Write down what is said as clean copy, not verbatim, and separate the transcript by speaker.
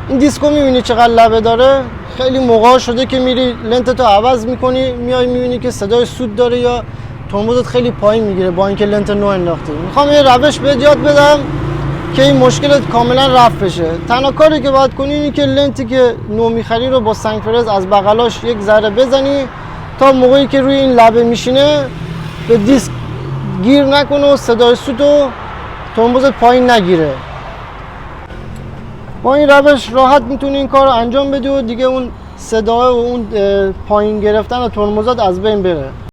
Speaker 1: این دیسکو میبینی چقدر لبه داره. خیلی موقع شده که میری لنت تو عوض میکنی میای میبینی که صدای سود داره یا ترمزت خیلی پایین میگیره با اینکه لنت نو انداختی. میخوام یه روش بهت یاد بدم که این مشکلت کاملا رفع بشه. تنها کاری که باید کنی اینه که لنتی که نو میخری رو با سنگ فرز از بغلاش یک ذره بزنی تا موقعی که روی این لبه میشینه به دیسک گیر نکنه و صدای سود و ترمزت پایین نگیره. با این روش راحت میتونی این کار رو انجام بدی و دیگه اون صدای و اون پایین گرفتن ترمزات از بین بره.